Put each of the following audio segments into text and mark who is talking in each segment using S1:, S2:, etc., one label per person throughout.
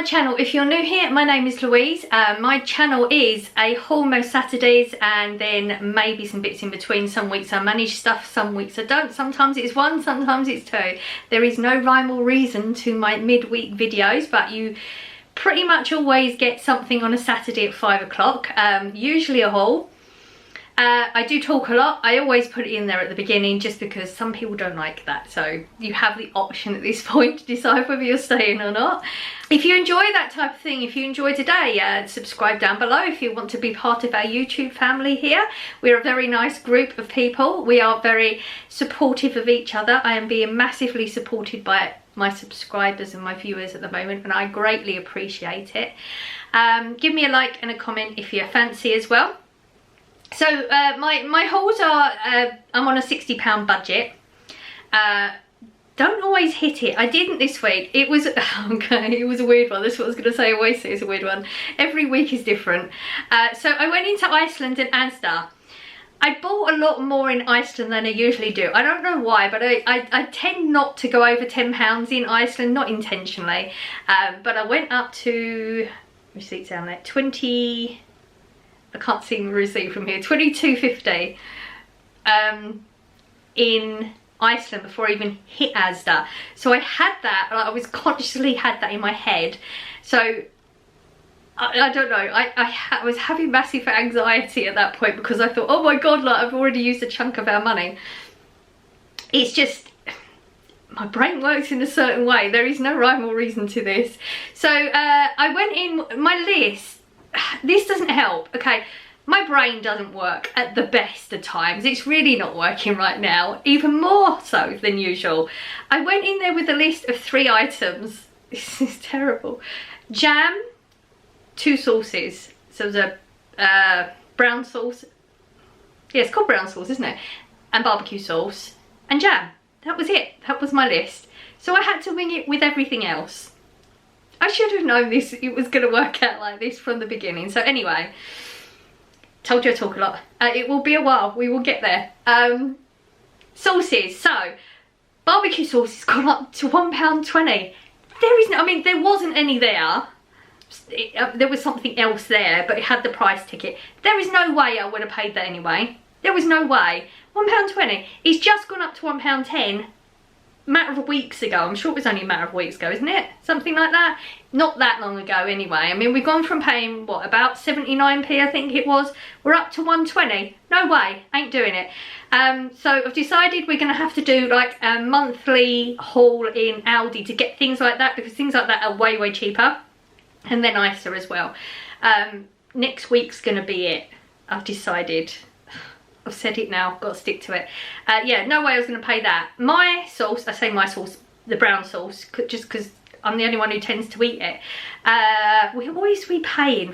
S1: channel. If you're new here, my name is Louise. My channel is a haul most Saturdays and then maybe some bits in between. Some weeks I manage stuff, some weeks I don't. Sometimes it's one, sometimes it's two. There is no rhyme or reason to my midweek videos, but you pretty much always get something on a Saturday at 5 o'clock, usually a haul. I do talk a lot. I always put it in there at the beginning just because some people don't like that. So you have the option at this point to decide whether you're staying or not. If you enjoy that type of thing, if you enjoy today, subscribe down below if you want to be part of our YouTube family here. We're a very nice group of people. We are very supportive of each other. I am being massively supported by my subscribers and my viewers at the moment, and I greatly appreciate it. Give me a like and a comment if you fancy as well. So my hauls are, I'm on a £60 budget. Don't always hit it. I didn't this week. It was, okay, it was a weird one. That's what I was going to say. I always say it's a weird one. Every week is different. So I went into Iceland and Asda. I bought a lot more in Iceland than I usually do. I don't know why, but I tend not to go over £10 in Iceland, not intentionally. But I went up to, receipts down there, 20... I can't see the receipt from here, $22.50 in Iceland before I even hit Asda. So I had that, I was consciously had that in my head. So I don't know, I was having massive anxiety at that point because I thought, oh my god, like I've already used a chunk of our money. It's just, my brain works in a certain way. There is no rhyme or reason to this. So I went in, my list, this doesn't help, okay? My brain doesn't work at the best of times. It's really not working right now, even more so than usual. I went in there with a list of 3 items. This is terrible. Jam, 2 sauces. So there's a brown sauce. Yeah, it's called brown sauce, isn't it? And barbecue sauce and jam. That was it. That was my list. So I had to wing it with everything else. I should have known this, it was going to work out like this from the beginning. So anyway, told you I talk a lot. It will be a while, we will get there. Sauces, so barbecue sauce has gone up to £1.20. There is no, I mean, there wasn't any there. There was something else there, but it had the price ticket. There is no way I would have paid that anyway. There was no way. £1.20. It's just gone up to £1.10. Matter of weeks ago. I'm sure it was only a matter of weeks ago, isn't it? Something like that. Not that long ago anyway. I mean, we've gone from paying, what, about 79p I think it was. We're up to 120. No way, ain't doing it. So I've decided we're going to have to do like a monthly haul in Aldi to get things like that, because things like that are way, way cheaper. And then nicer as well. Next week's going to be it. I've decided. I've said it now, got to stick to it. Yeah, no way I was going to pay that. My sauce, I say my sauce, the brown sauce, just because I'm the only one who tends to eat it. We always be paying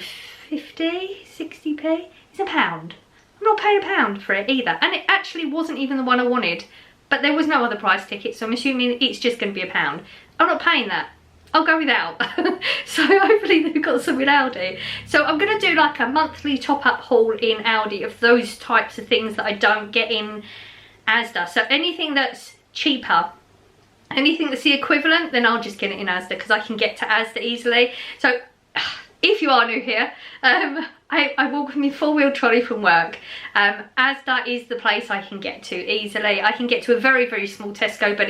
S1: 50, 60p. It's £1. I'm not paying £1 for it either. And it actually wasn't even the one I wanted. But there was no other price ticket, so I'm assuming it's just going to be £1. I'm not paying that. I'll go without. So hopefully they've got some in Aldi. So I'm going to do like a monthly top-up haul in Aldi of those types of things that I don't get in Asda. So anything that's cheaper, anything that's the equivalent, then I'll just get it in Asda because I can get to Asda easily. So if you are new here, I walk with my 4-wheel trolley from work. Asda is the place I can get to easily. I can get to a very, very small Tesco, but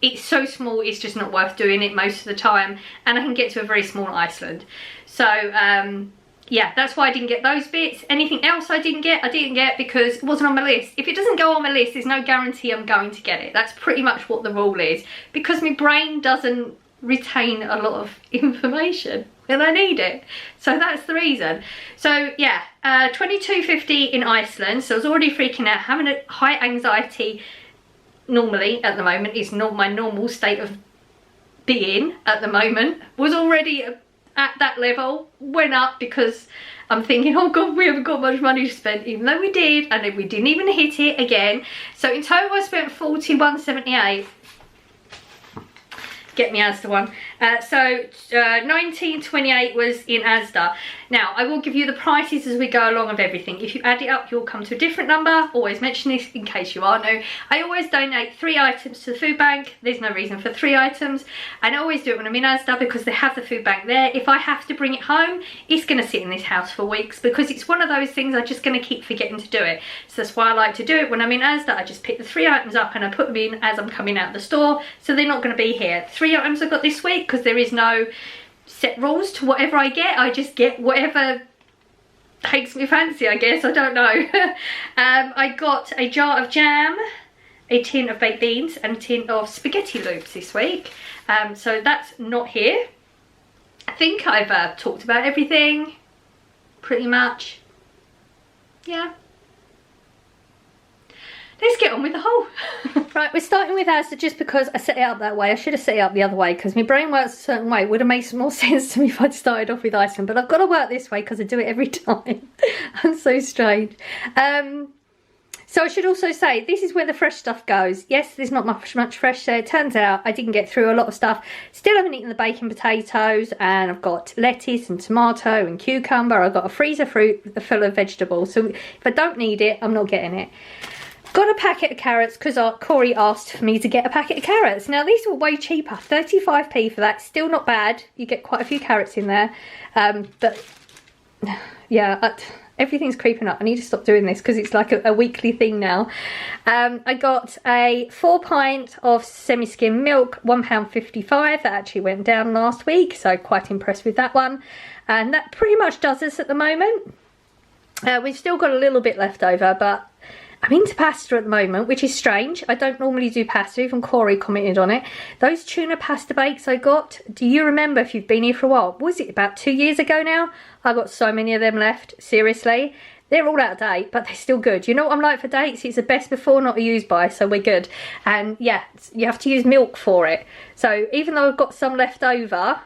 S1: it's so small it's just not worth doing it most of the time. And I can get to a very small Iceland. So yeah, that's why I didn't get those bits. Anything else I didn't get because it wasn't on my list. If it doesn't go on my list, there's no guarantee I'm going to get it. That's pretty much what the rule is, because my brain doesn't retain a lot of information when I need it. So that's the reason. So yeah, $22.50 in Iceland. So I was already freaking out, having a high anxiety normally at the moment. It's not my normal state of being at the moment. Was already at that level, went up because I'm thinking, oh god, we haven't got much money to spend, even though we did, and then we didn't even hit it again. So in total I spent £41.78. Get me Asda one. So 19.28 was in Asda. Now I will give you the prices as we go along of everything. If you add it up, you'll come to a different number. Always mention this in case you are new. I always donate 3 items to the food bank. There's no reason for 3 items, and I always do it when I'm in Asda because they have the food bank there. If I have to bring it home, it's going to sit in this house for weeks because it's one of those things I'm just going to keep forgetting to do it. So that's why I like to do it when I'm in Asda. I just pick the 3 items up and I put them in as I'm coming out of the store, so they're not going to be here. 3 items I got this week because there is no set rules to whatever I get. I just get whatever takes me fancy, I guess. I don't know. I got a jar of jam, a tin of baked beans and a tin of spaghetti loops this week. So that's not here. I think I've talked about everything pretty much. Yeah. Let's get on with the haul. Right, we're starting with Asda just because I set it up that way. I should have set it up the other way because my brain works a certain way. It would have made some more sense to me if I'd started off with Iceland, but I've got to work this way because I do it every time. I'm so strange. So I should also say, this is where the fresh stuff goes. Yes, there's not much fresh there. It turns out I didn't get through a lot of stuff. Still haven't eaten the bacon potatoes, and I've got lettuce and tomato and cucumber. I've got a freezer fruit full of vegetables. So if I don't need it, I'm not getting it. Got a packet of carrots because Corey asked for me to get a packet of carrots. Now these were way cheaper, 35p for that. Still not bad. You get quite a few carrots in there. But yeah, everything's creeping up. I need to stop doing this because it's like a weekly thing now. I got a 4 pint of semi-skim milk, £1.55. That actually went down last week, so quite impressed with that one. And that pretty much does us at the moment. We've still got a little bit left over, but I'm into pasta at the moment, which is strange. I don't normally do pasta, even Corey commented on it. Those tuna pasta bakes I got, do you remember if you've been here for a while? Was it about 2 years ago now? I got so many of them left, seriously. They're all out of date, but they're still good. You know what I'm like for dates? It's a best before, not a use by, so we're good. And yeah, you have to use milk for it. So even though I've got some left over,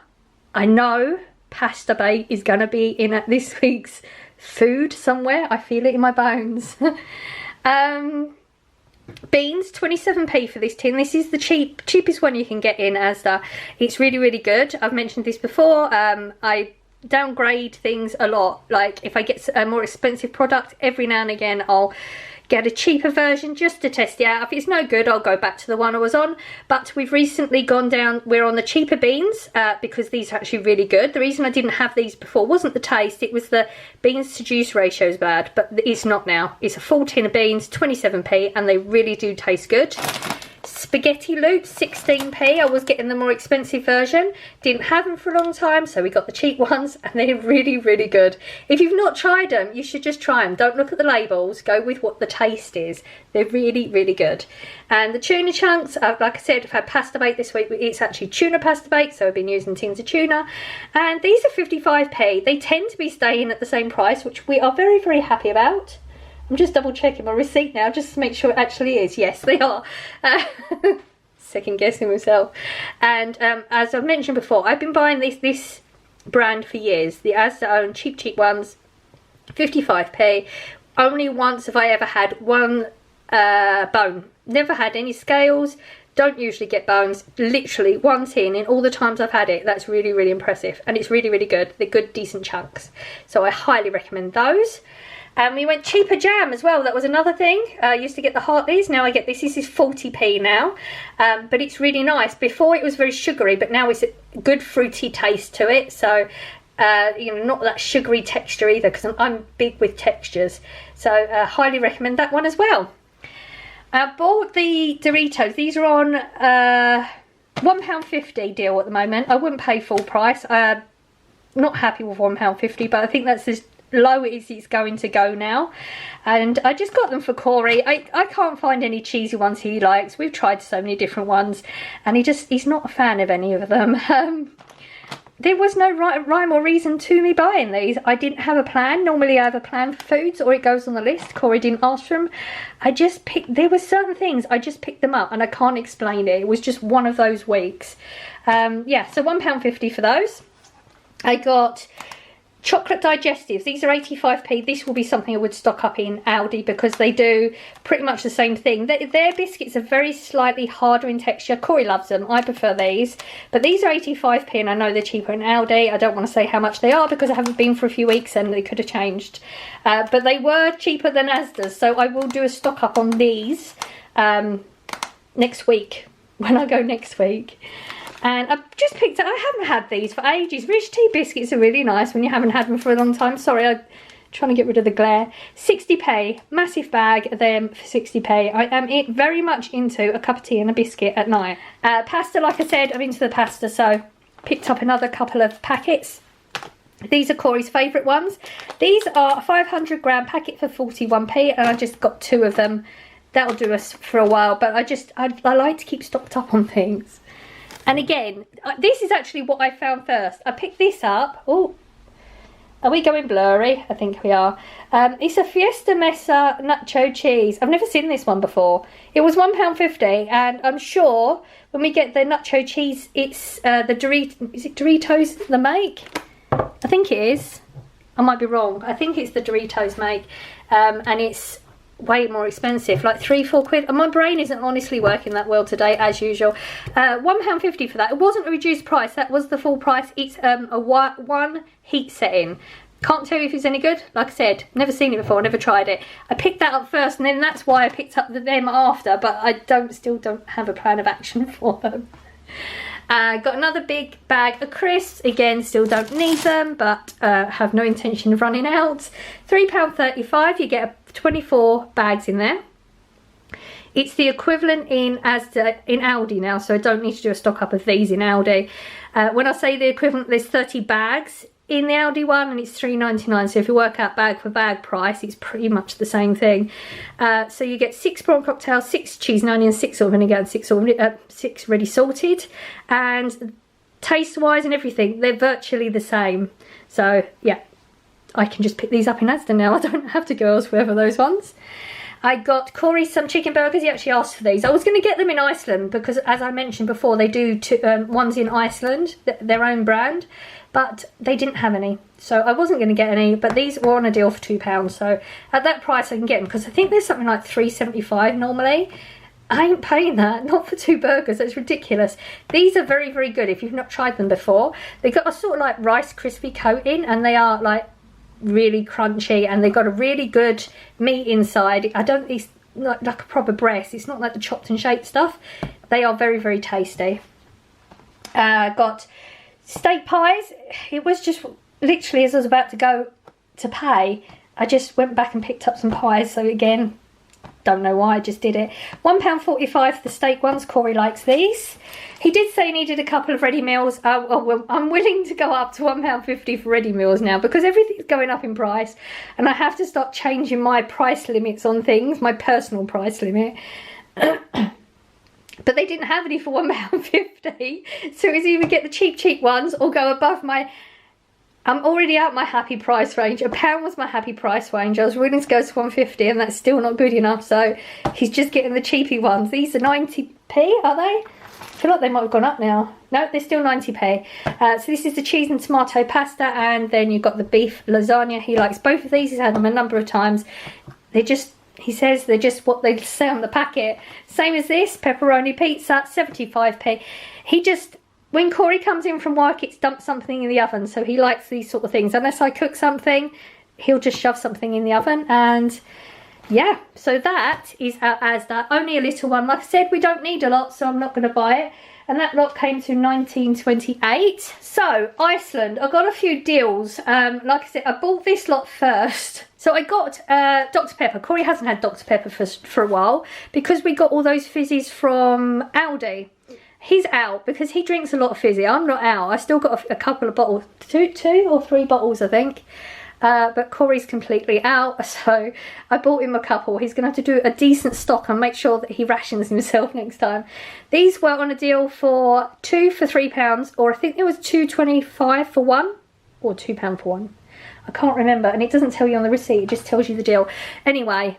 S1: I know pasta bake is going to be in at this week's food somewhere. I feel it in my bones. Beans, 27p for this tin. This is the cheapest one you can get in Asda. It's really, really good. I've mentioned this before. I downgrade things a lot. Like if I get a more expensive product, every now and again I'll get a cheaper version just to test it out. If it's no good, I'll go back to the one I was on. But we've recently gone down, we're on the cheaper beans because these are actually really good. The reason I didn't have these before wasn't the taste, it was the beans to juice ratio is bad, but it's not now. It's a full tin of beans, 27p, and they really do taste good. Spaghetti loops, 16p. I was getting the more expensive version. Didn't have them for a long time, so we got the cheap ones, and they're really, really good. If you've not tried them, you should just try them. Don't look at the labels. Go with what the taste is. They're really, really good. And the tuna chunks, like I said, I've had pasta bake this week. It's actually tuna pasta bake, so I've been using tins of tuna. And these are 55p. They tend to be staying at the same price, which we are very, very happy about. I'm just double checking my receipt now just to make sure it actually is. Yes, they are. Second guessing myself. And as I've mentioned before, I've been buying this brand for years. The Asda own cheap ones, 55p. Only once have I ever had one bone. Never had any scales. Don't usually get bones. Literally one tin in all the times I've had it. That's really, really impressive. And it's really, really good. They're good, decent chunks. So I highly recommend those. And we went cheaper jam as well. That was another thing. I used to get the Hartleys. Now I get this. This is 40p now. But it's really nice. Before it was very sugary, but now it's a good fruity taste to it. So, you know, not that sugary texture either, because I'm big with textures. So, highly recommend that one as well. I bought the Doritos. These are on £1.50 deal at the moment. I wouldn't pay full price. Not happy with £1.50, but I think that's as low as it's going to go now. And I just got them for Corey. I can't find any cheesy ones he likes. We've tried so many different ones, and he's not a fan of any of them. There was no rhyme or reason to me buying these. I didn't have a plan. Normally I have a plan for foods, or it goes on the list. Corey didn't ask for them. I just picked, there were certain things, I just picked them up, and I can't explain it. It was just one of those weeks. Yeah, so £1.50 for those. I got Chocolate digestives, these are 85p. This will be something I would stock up in Aldi because they do pretty much the same thing. Their biscuits are very slightly harder in texture. Corey loves them, I prefer these. But these are 85p and I know they're cheaper in Aldi. I don't want to say how much they are because I haven't been for a few weeks and they could have changed. But they were cheaper than Asda's, so I will do a stock up on these next week, when I go next week. And I've just picked up, I haven't had these for ages. Rich tea biscuits are really nice when you haven't had them for a long time. Sorry, I'm trying to get rid of the glare. 60p, massive bag of them for 60p. I am very much into a cup of tea and a biscuit at night. Pasta, like I said, I'm into the pasta, so picked up another couple of packets. These are Corey's favourite ones. These are a 500 gram packet for 41p and I just got 2 of them. That'll do us for a while, but I like to keep stocked up on things. And again, this is actually what I found first. I picked this up. Oh, are we going blurry? I think we are. It's a Fiesta Mesa nacho cheese. I've never seen this one before. It was £1.50 and I'm sure when we get the nacho cheese, it's the Doritos. Is it Doritos the make? I think it is. I might be wrong. I think it's the Doritos make. And it's way more expensive, like £3-4 and my brain isn't honestly working that well today as usual. £1.50 for that. It wasn't a reduced price, that was the full price. It's a one heat setting. Can't tell you if it's any good. Like I said, never seen it before, never tried it. I picked that up first and then that's why I picked up them after, but I still don't have a plan of action for them. Got another big bag of crisps. Again, still don't need them, but have no intention of running out. £3.35, you get 24 bags in there. It's the equivalent in Aldi now, so I don't need to do a stock up of these in Aldi. When I say the equivalent, there's 30 bags in the Aldi one and it's £3.99, so if you work out bag for bag price, it's pretty much the same thing. So you get 6 prawn cocktails, 6 cheese and onions, 6 salt vinegar and 6 ready salted, and taste wise and everything they're virtually the same. So yeah, I can just pick these up in Asda now. I don't have to go elsewhere for those ones. I got Corey some chicken burgers. He actually asked for these. I was going to get them in Iceland because, as I mentioned before, they do ones in Iceland, their own brand, but they didn't have any. So I wasn't going to get any, but these were on a deal for £2. So at that price I can get them because I think there's something like $3.75 normally. I ain't paying that, not for 2 burgers, that's ridiculous. These are very, very good if you've not tried them before. They've got a sort of like Rice Krispie coating and they are like really crunchy and they've got a really good meat inside. I don't, it's like a proper breast, it's not like the chopped and shaped stuff. They are very, very tasty. Got steak pies. It was just literally as I was about to go to pay, I just went back and picked up some pies. So again, don't know why, I just did it. £1.45 for the steak ones. Corey likes these. He did say he needed a couple of ready meals. Well, I'm willing to go up to £1.50 for ready meals now because everything's going up in price and I have to start changing my price limits on things, my personal price limit. But they didn't have any for £1.50, so it's either get the cheap ones or go above my... I'm already out my happy price range. £1 was my happy price range. I was willing to go to £1.50 and that's still not good enough, so he's just getting the cheapy ones. These are 90p, are they? I feel like they might have gone up now. No, they're still 90p. So this is the cheese and tomato pasta, and then you've got the beef lasagna. He likes both of these. He's had them a number of times. They just... He says they're just what they say on the packet. Same as this, pepperoni pizza, 75p. He just, when Corey comes in from work, it's dumped something in the oven. So he likes these sort of things. Unless I cook something, he'll just shove something in the oven. And yeah, so that is our Asda. Only a little one. Like I said, we don't need a lot, so I'm not going to buy it. And that lot came to £19.28. So, Iceland, I got a few deals. Like I said, I bought this lot first. So I got Dr. Pepper. Corey hasn't had Dr. Pepper for a while because we got all those fizzies from Aldi. He's out because he drinks a lot of fizzy. I'm not out. I still got a couple of bottles, two or three bottles, I think. But Corey's completely out, so I bought him a couple. He's going to have to do a decent stock and make sure that he rations himself next time. These were on a deal for 2 for £3, or I think it was £2.25 for one, or £2 for one. I can't remember, and it doesn't tell you on the receipt, it just tells you the deal. Anyway,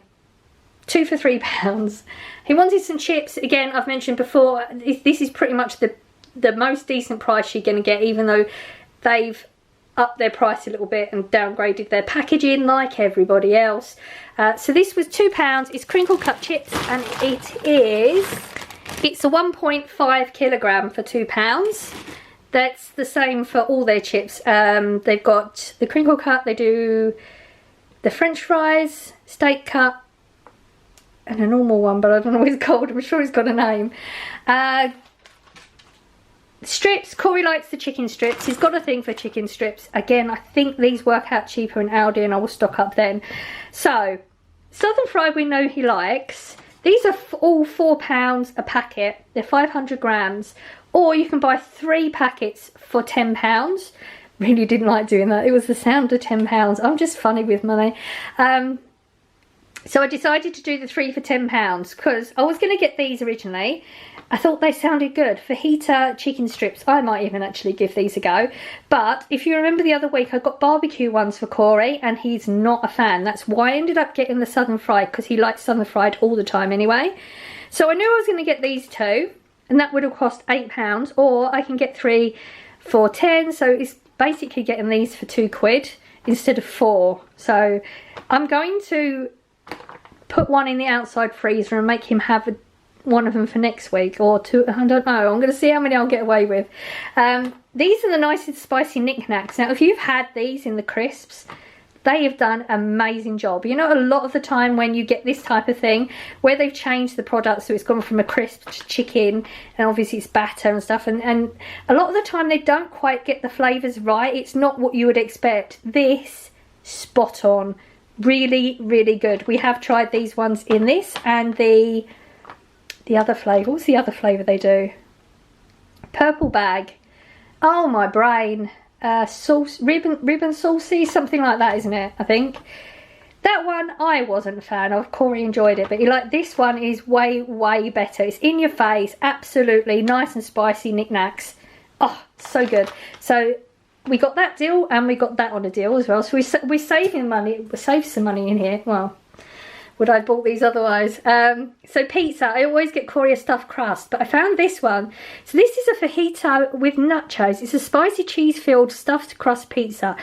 S1: 2 for £3. He wanted some chips. Again, I've mentioned before, this is pretty much the most decent price you're going to get, even though they've upped their price a little bit and downgraded their packaging like everybody else. So this was £2. It's crinkle cut chips, and it's a 1.5 kilogram for £2. That's the same for all their chips. They've got the crinkle cut, they do the French fries, steak cut, and a normal one, but I don't know what it's called. I'm sure it's got a name. Strips, Corey likes the chicken strips. He's got a thing for chicken strips. Again, I think these work out cheaper in Aldi, and I will stock up then. So, Southern Fried we know he likes. These are all £4 a packet. They're 500 grams. Or you can buy 3 packets for £10. Really didn't like doing that. It was the sound of £10. I'm just funny with money. So I decided to do the 3 for £10 because I was going to get these originally. I thought they sounded good. Fajita chicken strips, I might even actually give these a go. But if you remember the other week, I got barbecue ones for Corey and he's not a fan. That's why I ended up getting the Southern Fried, because he likes Southern Fried all the time anyway. So I knew I was going to get these 2 and that would have cost £8, or I can get 3 for 10. So it's basically getting these for £2 instead of 4. So I'm going to put one in the outside freezer and make him have one of them for next week, or 2, I don't know. I'm going to see how many I'll get away with. These are the nicest spicy knickknacks. Now if you've had these in the crisps, they have done an amazing job. You know, a lot of the time when you get this type of thing where they've changed the product, so it's gone from a crisp to chicken, and obviously it's batter and stuff, and a lot of the time they don't quite get the flavours right. It's not what you would expect. This, spot on. Really, really good. We have tried these ones in this and the other flavour. What's the other flavour they do? Purple bag. Oh, my brain. Sauce, ribbon saucy, something like that, isn't it? I think. That one I wasn't a fan of. Corey enjoyed it, but this one is way, way better. It's in your face. Absolutely nice and spicy knickknacks. Oh, so good. So we got that deal and we got that on a deal as well. So we're saving money. We saved some money in here. Well, would I have bought these otherwise? So pizza, I always get Corey a stuffed crust, but I found this one. So this is a fajita with nachos. It's a spicy cheese-filled stuffed crust pizza,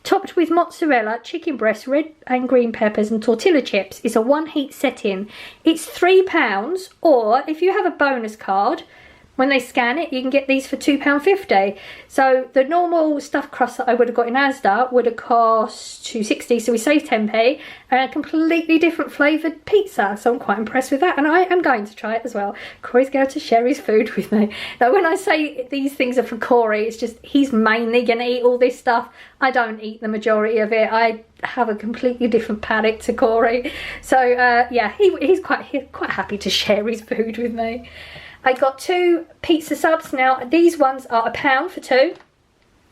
S1: topped with mozzarella, chicken breast, red and green peppers, and tortilla chips. It's a one-heat setting. It's £3, or if you have a bonus card, when they scan it, you can get these for £2.50. So the normal stuffed crust that I would have got in Asda would have cost £2.60, so we saved 10p, and a completely different flavoured pizza. So I'm quite impressed with that, and I am going to try it as well. Corey's going to share his food with me. Now when I say these things are for Corey, it's just he's mainly going to eat all this stuff. I don't eat the majority of it. I have a completely different palate to Corey. So yeah, he's quite happy to share his food with me. I got 2 pizza subs. Now these ones are £1 for 2.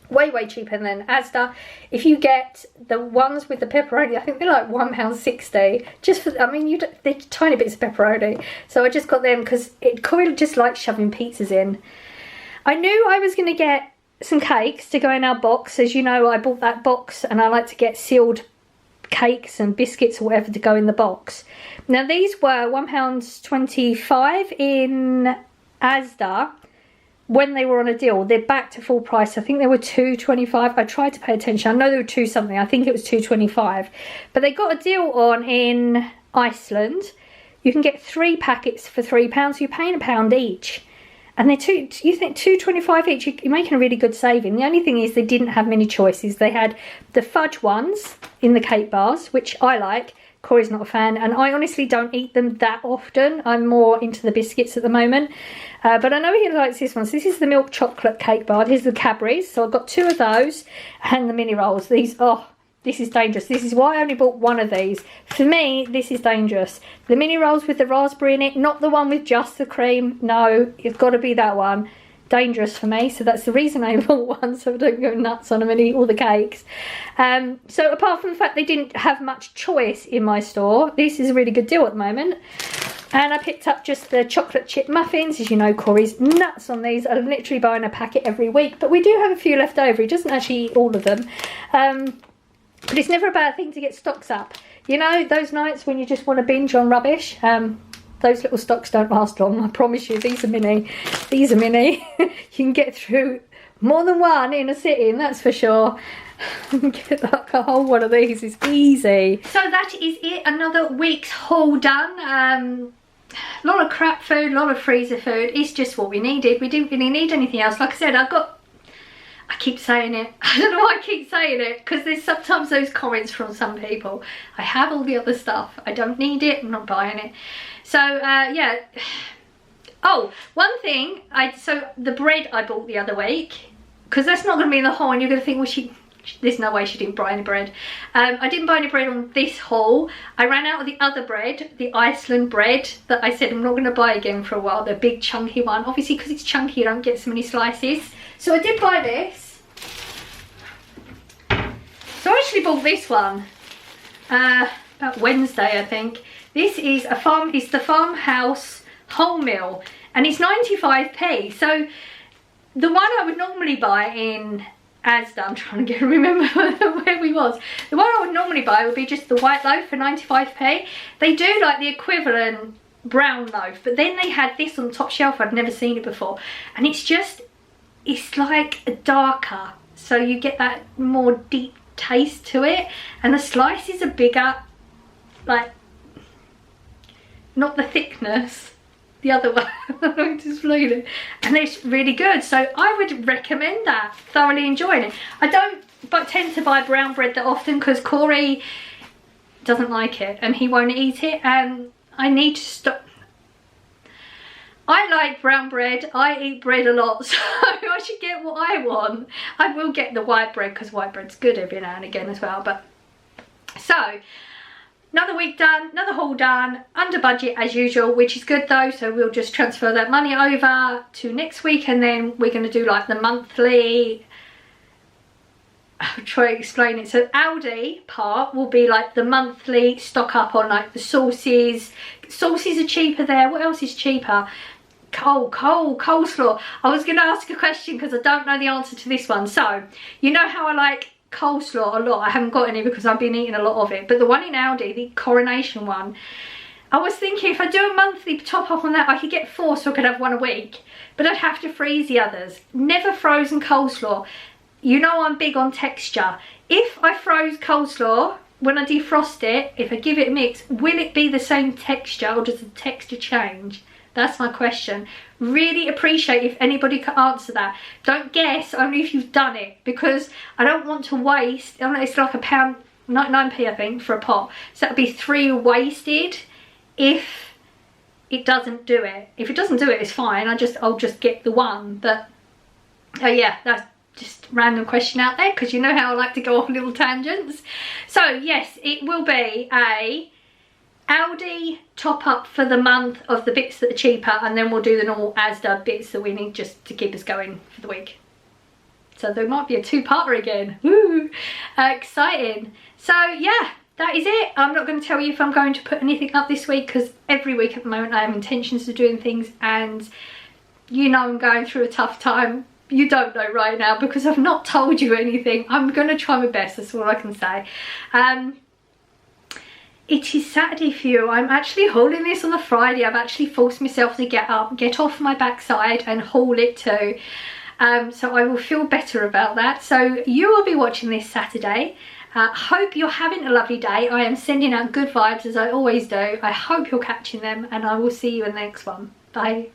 S1: Way cheaper than Asda. If you get the ones with the pepperoni, I think they're like £1.60. Just for, I mean, they're tiny bits of pepperoni. So I just got them because Corey just likes shoving pizzas in. I knew I was going to get some cakes to go in our box. As you know, I bought that box and I like to get sealed cakes and biscuits or whatever to go in the box. Now these were £1.25 in Asda when they were on a deal. They're back to full price. I think they were £2.25. I tried to pay attention. I know they were £2 something. I think it was £2.25. But they got a deal on in Iceland. You can get 3 packets for £3. So you're paying £1 each. And they're you think £2.25 each, you're making a really good saving. The only thing is they didn't have many choices. They had the fudge ones in the cake bars, which I like. Corey's not a fan, and I honestly don't eat them that often. I'm more into the biscuits at the moment. But I know he likes this one. So this is the milk chocolate cake bar. Here's the Cadbury's. So I've got 2 of those and the mini rolls. These, oh, this is dangerous. This is why I only bought 1 of these. For me, this is dangerous. The mini rolls with the raspberry in it, not the one with just the cream. No, it's got to be that one. Dangerous for me, so that's the reason I bought one, so I don't go nuts on them and eat all the cakes. So apart from the fact they didn't have much choice in my store, this is a really good deal at the moment. And I picked up just the chocolate chip muffins. As you know, Corey's nuts on these. I'm literally buying a packet every week, but we do have a few left over. He doesn't actually eat all of them. But it's never a bad thing to get stocks up. You know, those nights when you just want to binge on rubbish, those little stocks don't last long. I promise you, these are mini. These are mini. You can get through more than one in a sitting, that's for sure. Get like a whole one of these is easy. So that is it, another week's haul done. A lot of crap food, a lot of freezer food. It's just what we needed. We didn't really need anything else. Like I said, I keep saying it. I don't know why I keep saying it, because there's sometimes those comments from some people. I have all the other stuff. I don't need it. I'm not buying it. So yeah. Oh, one thing. So the bread I bought the other week, because that's not going to be in the haul, and you're going to think, well, there's no way she didn't buy any bread. I didn't buy any bread on this haul. I ran out of the other bread, the Iceland bread, that I said I'm not going to buy again for a while, the big chunky one. Obviously, because it's chunky, you don't get so many slices. So I did buy this. So I actually bought this one about Wednesday, I think. This is it's the Farmhouse wholemeal, and it's 95p. So the one I would normally buy in Asda, I'm trying to remember where we was. The one I would normally buy would be just the white loaf for 95p. They do like the equivalent brown loaf, but then they had this on the top shelf. I'd never seen it before, and it's like a darker, so you get that more deep taste to it, and the slices are bigger, like not the thickness, the other one. I'm going to explain it, and it's really good. So I would recommend that. Thoroughly enjoying it. I don't tend to buy brown bread that often, because Corey doesn't like it and he won't eat it, and I need to stop. I like brown bread. I eat bread a lot, so I should get what I want. I will get the white bread, because white bread's good every now and again as well. But so another week done, another haul done, under budget as usual, which is good though. So we'll just transfer that money over to next week, and then we're going to do like the monthly. I'll try to explain it. So Aldi part will be like the monthly stock up on like the sauces. Sauces are cheaper there. What else is cheaper? Coleslaw. I was going to ask a question because I don't know the answer to this one. So you know how I like coleslaw a lot. I haven't got any because I've been eating a lot of it, but the one in Aldi, the Coronation one, I was thinking if I do a monthly top up on that, I could get 4, so I could have 1 a week, but I'd have to freeze the others. Never frozen coleslaw. You know I'm big on texture. If I froze coleslaw, when I defrost it, if I give it a mix, will it be the same texture, or does the texture change? That's my question. Really appreciate if anybody can answer that. Don't guess, only if you've done it, because I don't want to waste. It's like £1, 99p I think, for a pot. So that'd be 3 wasted if it doesn't do it. If it doesn't do it, it's fine. I'll just get the one. But oh yeah, that's just random question out there, because you know how I like to go off little tangents. So yes, it will be a Aldi top up for the month of the bits that are cheaper, and then we'll do the normal Asda bits that we need just to keep us going for the week. So there might be a 2-parter again. Woo! Exciting. So yeah, that is it. I'm not going to tell you if I'm going to put anything up this week, because every week at the moment I have intentions of doing things, and you know I'm going through a tough time. You don't know right now because I've not told you anything. I'm going to try my best, that's all I can say. It is Saturday for you. I'm actually hauling this on a Friday. I've actually forced myself to get up, get off my backside and haul it too. So I will feel better about that. So you will be watching this Saturday. Hope you're having a lovely day. I am sending out good vibes as I always do. I hope you're catching them, and I will see you in the next one. Bye.